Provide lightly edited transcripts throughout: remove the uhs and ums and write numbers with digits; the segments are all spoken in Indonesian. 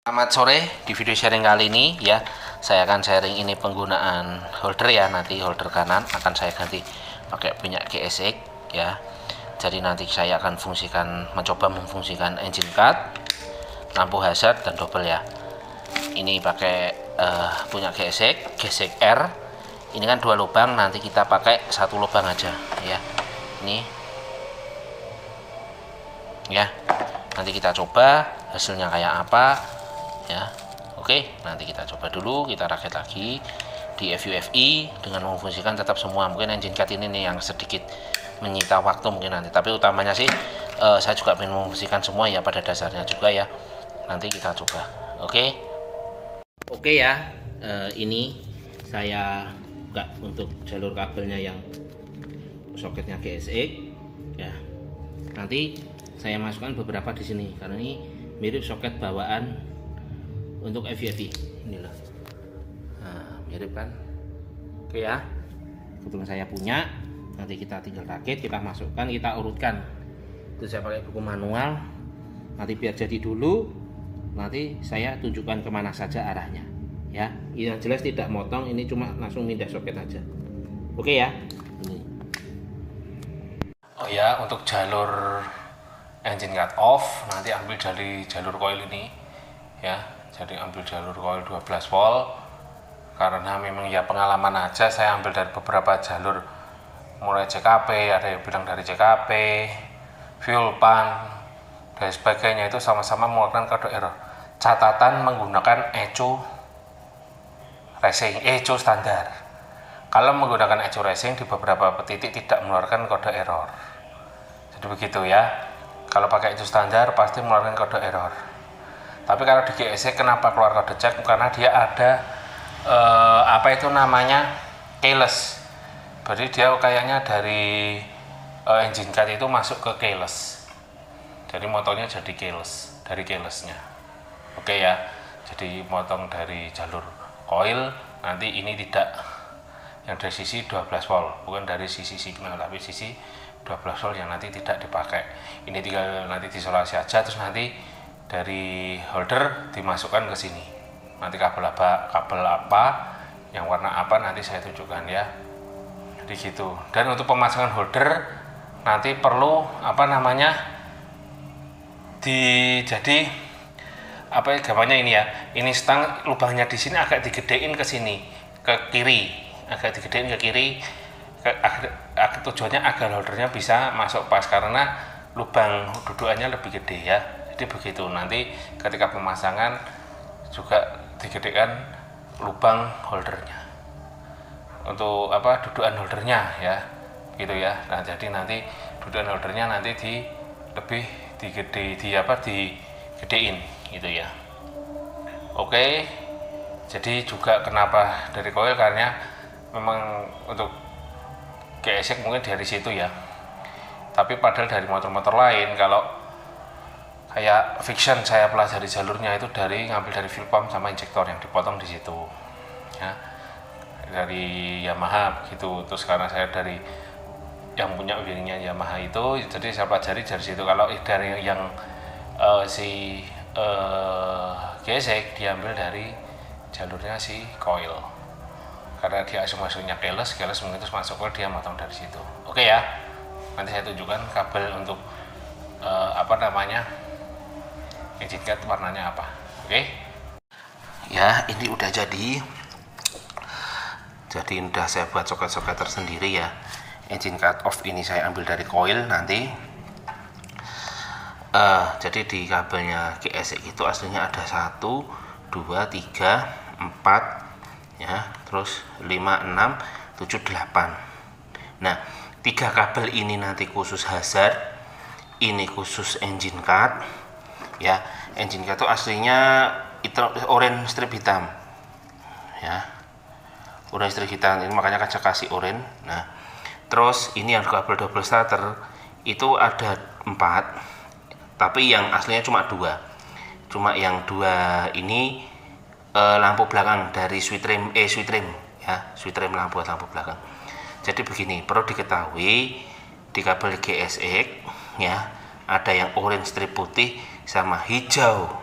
Selamat sore, di video sharing kali ini ya saya akan sharing ini penggunaan holder ya. Nanti holder kanan akan saya ganti pakai punya GSX ya. Jadi nanti saya akan mencoba memfungsikan engine cut, lampu hazard dan double ya. Ini pakai punya GSX R. Ini kan 2 lubang, nanti kita pakai 1 lubang aja ya. Ini ya, nanti kita coba hasilnya kayak apa ya. Oke, nanti kita coba dulu, kita rakit lagi di FUFI dengan memfungsikan tetap semua. Mungkin engine cut ini nih yang sedikit menyita waktu mungkin nanti, tapi utamanya sih saya juga ingin memfungsikan semua ya pada dasarnya juga ya. Nanti kita coba. Oke ya, ini saya buka untuk jalur kabelnya yang soketnya GSX ya. Nanti saya masukkan beberapa di sini karena ini mirip soket bawaan untuk FUFI ini loh. Nah, mirip kan? Oke ya, kebetulan saya punya. Nanti kita tinggal rakit, kita masukkan, kita urutkan. Itu saya pakai buku manual. Nanti biar jadi dulu, nanti saya tunjukkan kemana saja arahnya ya. Yang jelas tidak motong, ini cuma langsung pindah soket aja. Oke ya. Ini. Oh ya, untuk jalur engine cut off nanti ambil dari jalur coil ini ya. Jadi ambil jalur coil 12 volt karena memang ya pengalaman aja, saya ambil dari beberapa jalur mulai CKP, ada yang bilang dari CKP, fuel pump dan sebagainya, itu sama-sama mengeluarkan kode error. Catatan menggunakan ECO racing, ECO standar. Kalau menggunakan ECO racing di beberapa titik tidak mengeluarkan kode error. Jadi begitu ya. Kalau pakai ECO standar pasti mengeluarkan kode error. Tapi kalau di GSX kenapa keluar kode cek? Karena dia ada apa itu namanya, keyless. Jadi dia kayaknya dari engine cut itu masuk ke keyless. Jadi motornya jadi keyless, dari keylessnya. Oke ya. Jadi motong dari jalur coil, nanti ini tidak yang dari sisi 12 volt, bukan dari sisi signal, tapi sisi 12 volt yang nanti tidak dipakai. Ini tinggal nanti diisolasi aja, terus nanti dari holder dimasukkan ke sini. Nanti kabel apa yang warna apa nanti saya tunjukkan ya. Jadi gitu. Dan untuk pemasangan holder nanti perlu apa namanya, jadi apa ya gambarnya ini ya. Ini stang lubangnya di sini agak digedein ke sini, ke kiri, agak digedein ke kiri. Tujuannya agar holdernya bisa masuk pas karena lubang dudukannya lebih gede ya. Jadi begitu, nanti ketika pemasangan juga digedekan lubang holdernya untuk apa, dudukan holdernya ya, gitu ya. Nah jadi nanti dudukan holdernya nanti lebih digedein gitu ya. Oke, jadi juga kenapa dari coil, karena memang untuk GSX mungkin dari situ ya. Tapi padahal dari motor-motor lain, kalau kayak Fiction saya pelajari jalurnya itu ngambil dari fuel pump sama injektor yang dipotong di situ ya, dari Yamaha gitu. Terus karena saya dari yang punya wiringnya Yamaha itu, jadi saya pelajari dari situ. Kalau dari yang GSX diambil dari jalurnya si coil, karena dia masuknya keyless mungkin terus masuk coil, dia motong dari situ. Oke ya, nanti saya tunjukkan kabel untuk apa namanya, engine cut warnanya apa. Oke ya, ini udah jadi udah saya buat soket-soket tersendiri ya. Engine cut off ini saya ambil dari coil nanti. Jadi di kabelnya GSX itu aslinya ada 1, 2, 3, 4 ya, terus 5, 6, 7, 8. Nah 3 kabel ini nanti khusus hazard, ini khusus engine cut ya. Engine cut itu aslinya itu orange strip hitam ya, orange strip hitam, ini makanya kaca kasih orange. Nah terus ini yang kabel double starter itu ada 4, tapi yang aslinya cuma 2. Cuma yang 2 ini lampu belakang dari switch rem ya, switch rem lampu belakang. Jadi begini, perlu diketahui di kabel GSX ya, ada yang orange strip putih sama hijau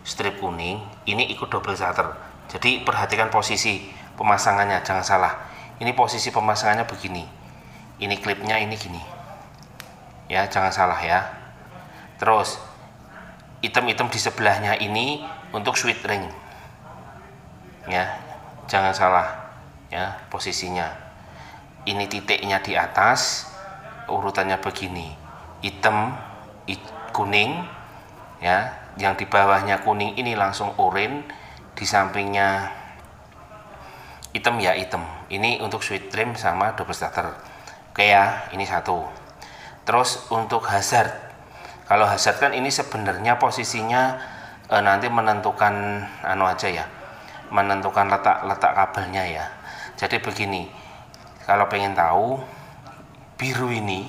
strip kuning ini ikut double starter. Jadi perhatikan posisi pemasangannya, jangan salah. Ini posisi pemasangannya begini. Ini klipnya ini gini. Ya, jangan salah ya. Terus item-item di sebelahnya ini untuk sweet ring. Ya, jangan salah ya posisinya. Ini titiknya di atas, urutannya begini. Hitam, kuning ya, yang di bawahnya kuning ini langsung oranye, di sampingnya hitam ya hitam. Ini untuk sweet trim sama double starter. Oke ya, ini satu. Terus untuk hazard, kalau hazard kan ini sebenarnya posisinya nanti menentukan aja ya, menentukan letak kabelnya ya. Jadi begini, kalau pengen tahu, biru ini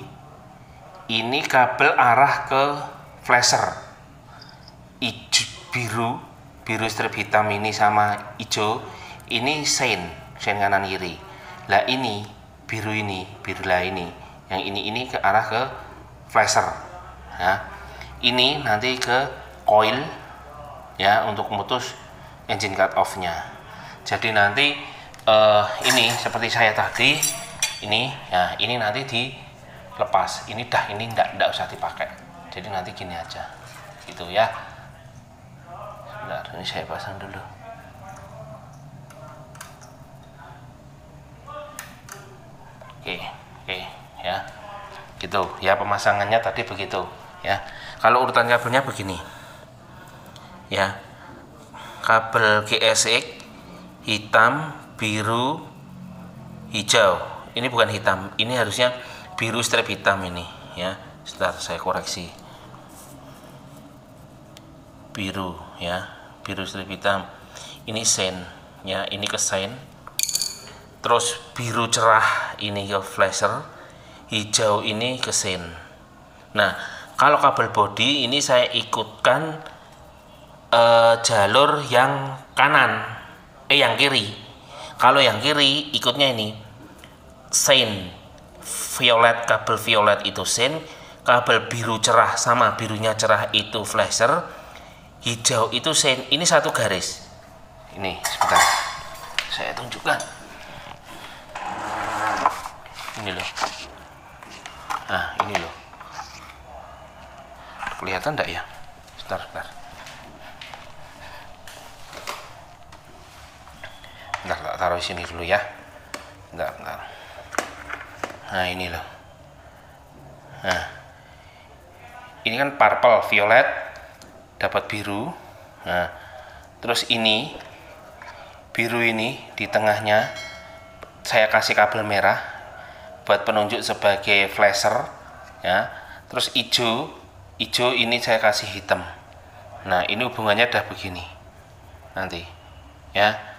kabel arah ke flasher. Biru strip hitam ini sama hijau ini sen kanan kiri. Lah ini biru lah ini, yang ini ke arah ke flasher ya. Ini nanti ke coil ya untuk memutus engine cut off nya. Jadi nanti ini seperti saya tadi ini ya, ini nanti dilepas, ini enggak usah dipakai. Jadi nanti gini aja gitu ya. Bentar, ini saya pasang dulu. Oke ya, gitu ya, pemasangannya tadi begitu ya. Kalau urutan kabelnya begini ya, kabel GSX hitam, biru, hijau. Ini bukan hitam, ini harusnya biru strip hitam ini ya. Sebentar saya koreksi, biru ya, biru strip hitam. Ini sen ya, ini ke sen. Terus biru cerah ini ke flasher, hijau ini ke sen. Nah, kalau kabel body ini saya ikutkan jalur yang kanan, yang kiri. Kalau yang kiri ikutnya ini sen, violet, kabel violet itu sen, kabel biru cerah sama birunya cerah itu flasher, hijau itu sen. Ini satu garis. Ini sebentar saya tunjukkan. Ini loh. Nah, ini loh. Kelihatan enggak ya? Sebentar. Bentar, tak taruh di sini dulu ya. Bentar. Nah, ini loh. Nah. Ini kan purple, violet dapat biru. Nah, terus ini biru ini di tengahnya saya kasih kabel merah buat penunjuk sebagai flasher ya. Terus hijau ini saya kasih hitam. Nah, ini hubungannya udah begini nanti ya.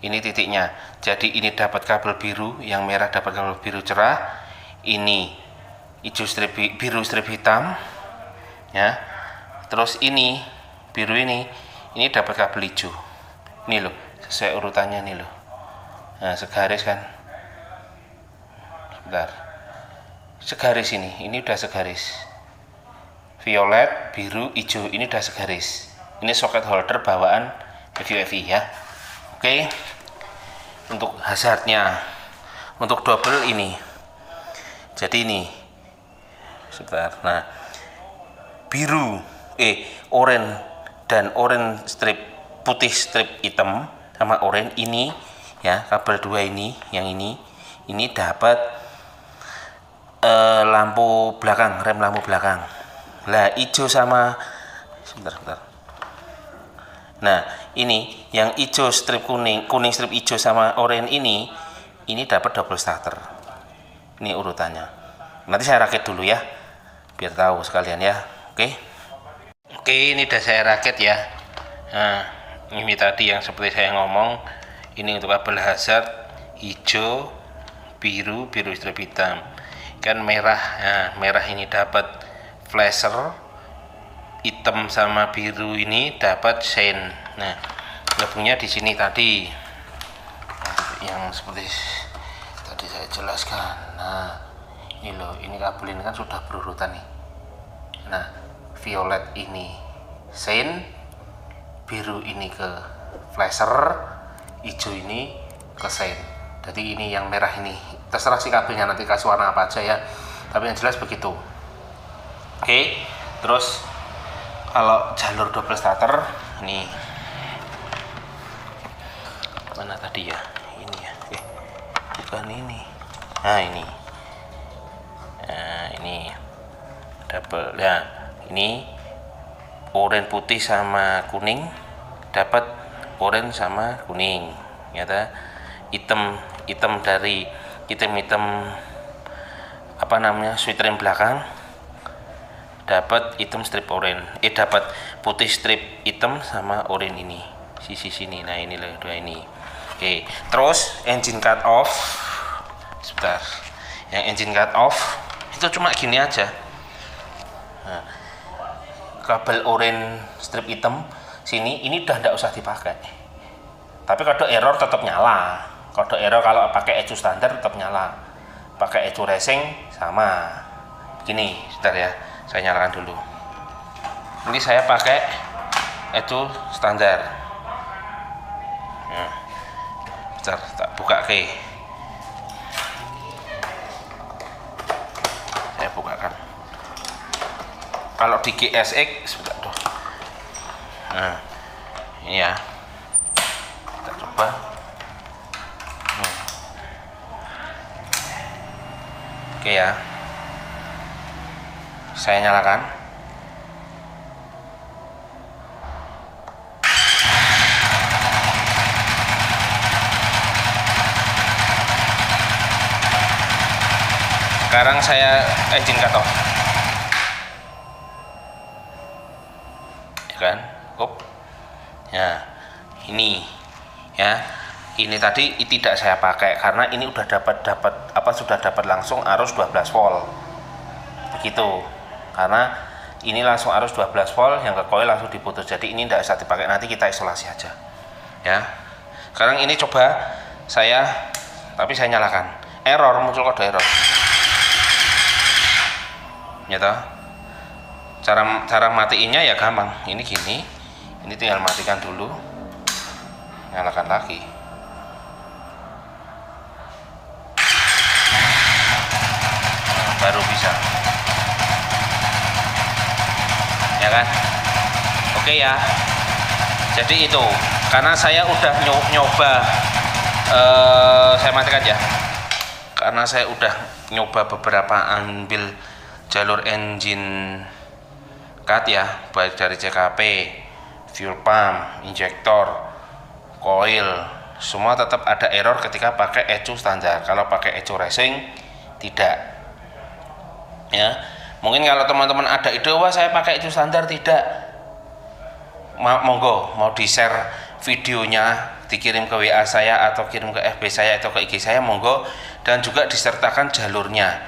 Ini titiknya, jadi ini dapat kabel biru, yang merah dapat kabel biru cerah, ini hijau strip biru strip hitam ya. Terus ini biru ini dapat kabel hijau. Ini loh, sesuai urutannya nih loh. Nah, segaris kan. Bentar, segaris ini udah segaris. Violet, biru, hijau ini udah segaris. Ini socket holder bawaan FUFI ya. Oke. Untuk hazardnya, untuk double ini. Jadi ini. Sebentar. Nah, biru, oranye dan oranye strip putih strip hitam sama oranye ini ya, kabel dua ini, yang ini dapat lampu belakang, rem lampu belakang. Lah hijau sama sebentar. Nah, ini yang hijau strip kuning strip hijau sama oranye ini dapat double starter. Ini urutannya. Nanti saya rakit dulu ya, biar tahu sekalian ya. Oke, ini udah saya rakit ya. Nah, ini tadi yang seperti saya ngomong, ini untuk kabel hazard hijau, biru strip hitam. Kan merah, nah, merah ini dapat flasher, hitam sama biru ini dapat sen. Nah, gabungnya di sini tadi yang seperti tadi saya jelaskan. Nah, ini loh, ini kabel ini kan sudah berurutan nih. Nah, violet ini sen, biru ini ke flasher, hijau ini ke sein. Jadi ini yang merah ini, terserah sih kabelnya nanti kasih warna apa aja ya, tapi yang jelas begitu. Oke, terus kalau jalur double starter ini mana tadi ya, ini ya, bukan ini, nah ini double ya, ini oranye putih sama kuning, dapat oranye sama kuning, ternyata hitam dari hitam apa namanya sweater yang belakang, dapat hitam strip oranye, dapat putih strip hitam sama oranye ini sisi sini. Nah ini loh dua ini. Oke, terus engine cut off sebentar, yang engine cut off itu cuma gini aja. Nah, kabel oranye strip hitam sini ini udah nggak usah dipakai, tapi kode error tetap nyala. Kode error kalau pakai ECU standar tetap nyala, pakai ECU racing sama begini. Sebentar ya, saya nyalakan dulu. Ini saya pakai ECU standar. Nah, bentar, tak buka ke. Saya bukakan. Kalau di GSX sebentar tuh. Nah, ini ya. Kita coba. Oke ya. Saya nyalakan. Sekarang saya engine cut off. Ya kan? Ya, ini ya. Ini tadi tidak saya pakai karena ini udah sudah dapat langsung arus 12 volt. Begitu. Karena ini langsung arus 12 volt yang ke coil langsung diputus. Jadi ini tidak usah dipakai, nanti kita isolasi aja. Ya. Sekarang ini coba tapi saya nyalakan. Error, muncul kode error. Ya toh? Cara matiinnya ya gampang. Ini gini. Ini tinggal matikan dulu. Nyalakan lagi. Baru bisa, ya kan? Oke ya, jadi itu karena saya udah nyoba, saya matikan ya, karena saya udah nyoba beberapa ambil jalur engine cut ya, baik dari CKP, fuel pump, injektor, coil, semua tetap ada error ketika pakai ECU standar. Kalau pakai ECU racing tidak. Ya, mungkin kalau teman-teman ada ide, wah saya pakai ECU standar tidak, monggo mau di share videonya, dikirim ke WA saya atau kirim ke FB saya atau ke IG saya, monggo, dan juga disertakan jalurnya,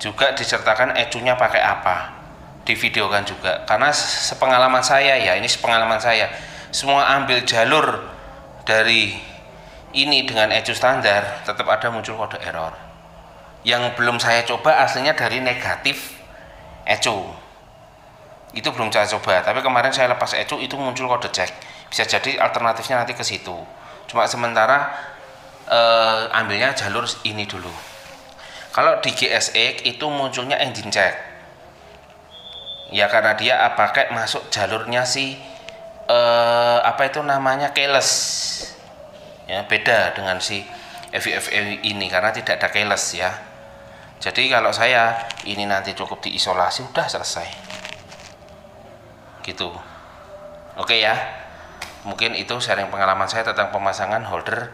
juga disertakan ECU-nya pakai apa, divideokan juga. Karena sepengalaman saya ya, ini sepengalaman saya, semua ambil jalur dari ini dengan ECU standar tetap ada muncul kode error. Yang belum saya coba aslinya dari negatif ECU, itu belum saya coba, tapi kemarin saya lepas ECU itu muncul kode cek. Bisa jadi alternatifnya nanti ke situ, cuma sementara ambilnya jalur ini dulu. Kalau di GSX itu munculnya engine check ya, karena dia pakai masuk jalurnya si apa itu namanya keyless ya, beda dengan si FVFE ini karena tidak ada keyless ya. Jadi kalau saya ini nanti cukup diisolasi udah selesai gitu. Oke ya, mungkin itu sharing pengalaman saya tentang pemasangan holder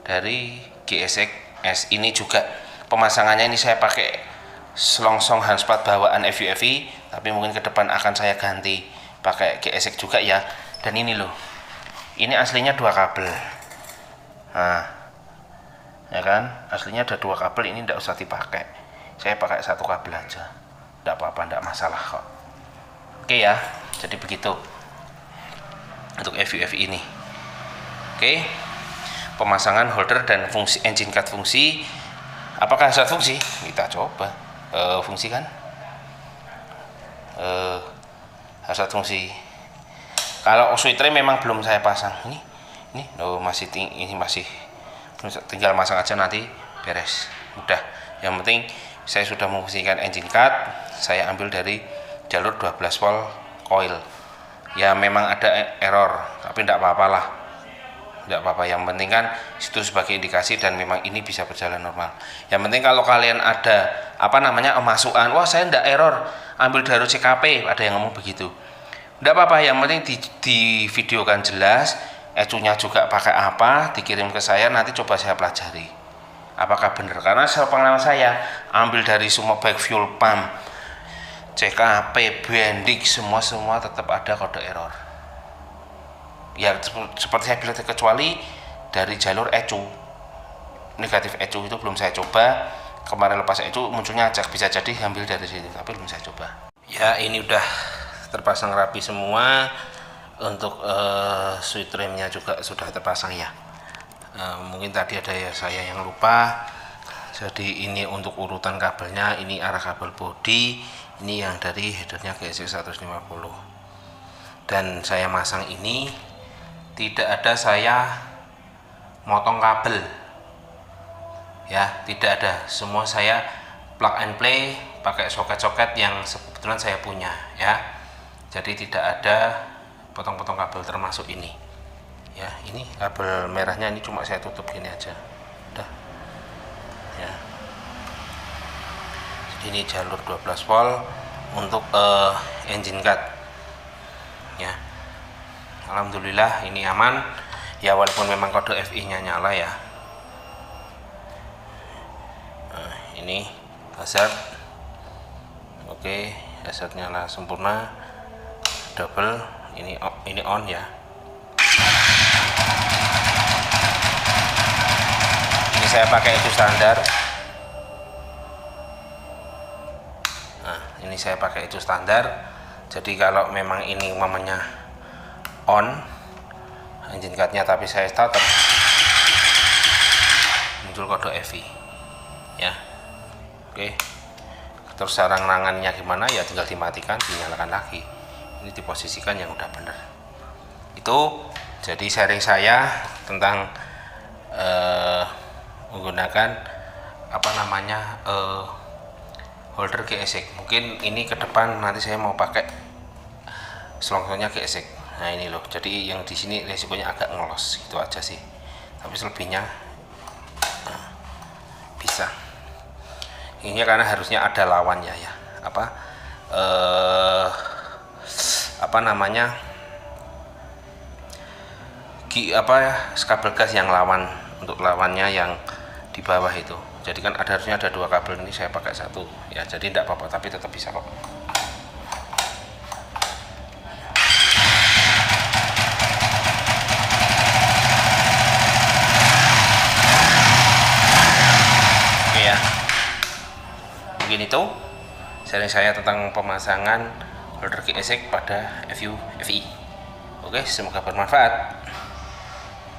dari GSX S. Ini juga pemasangannya ini saya pakai selongsong handspot bawaan FVFE, tapi mungkin ke depan akan saya ganti pakai GSX juga ya. Dan ini loh, ini aslinya 2 kabel. Nah, ya kan, aslinya ada 2 kabel, ini tidak usah dipakai. Saya pakai 1 kabel aja, tidak apa-apa, tidak masalah kok. Oke ya, jadi begitu untuk FVFE ini. Oke, pemasangan holder dan fungsi engine cut fungsi. Apakah hasrat fungsi? Kita coba fungsi kan, hasrat fungsi. Kalau sweet tray memang belum saya pasang. Ini loh, ini masih tinggal masang aja, nanti beres, mudah. Yang penting saya sudah memfungsikan engine cut, saya ambil dari jalur 12 volt coil. Ya memang ada error, tapi tidak apa-apa lah, tidak apa-apa. Yang penting kan itu sebagai indikasi dan memang ini bisa berjalan normal. Yang penting kalau kalian ada masukan, wah saya tidak error, ambil dari CKP, ada yang ngomong begitu, tidak apa-apa. Yang penting di videokan jelas, ECU-nya juga pakai apa, dikirim ke saya, nanti coba saya pelajari apakah benar. Karena sepengalaman saya ambil dari semua, baik fuel pump, CKP, bendik, semua tetap ada kode error. Ya seperti saya bilang, kecuali dari jalur ECU, negatif ECU itu belum saya coba. Kemarin lepas ECU munculnya acak, bisa jadi ambil dari situ, tapi belum saya coba. Ya ini udah terpasang rapi semua. Untuk switch remnya juga sudah terpasang ya. Mungkin tadi ada ya saya yang lupa. Jadi ini untuk urutan kabelnya, ini arah kabel body, ini yang dari headernya ke ESC150. Dan saya masang ini tidak ada saya motong kabel ya, tidak ada, semua saya plug and play pakai soket-soket yang kebetulan saya punya ya. Jadi tidak ada potong-potong kabel termasuk ini ya. Ini kabel merahnya ini cuma saya tutup gini aja udah ya. Jadi ini jalur 12 volt untuk engine cut ya. Alhamdulillah ini aman ya, walaupun memang kode FI nya nyala ya. Nah, ini hazard, oke, hazard nyala sempurna, double. Ini on ya. Ini saya pakai itu standar. Nah, ini saya pakai itu standar. Jadi kalau memang ini umpamanya on engine cut-nya tapi saya starter, muncul kode FI ya. Oke. Terus cara ngerangannya gimana ya, tinggal dimatikan, dinyalakan lagi. Ini diposisikan yang udah bener. Itu jadi sharing saya tentang menggunakan holder gesek. Mungkin ini ke depan nanti saya mau pakai selongsongnya gesek. Nah ini loh, jadi yang di sini resikonya agak ngelos, itu aja sih. Tapi selebihnya bisa. Ini karena harusnya ada lawannya ya, kabel gas yang lawan, untuk lawannya yang di bawah itu. Jadi kan harusnya ada dua kabel, ini saya pakai satu ya, jadi tidak apa-apa, tapi tetap bisa kok. Oke ya, mungkin itu sharing saya tentang pemasangan holder gesek pada FI. Oke, semoga bermanfaat.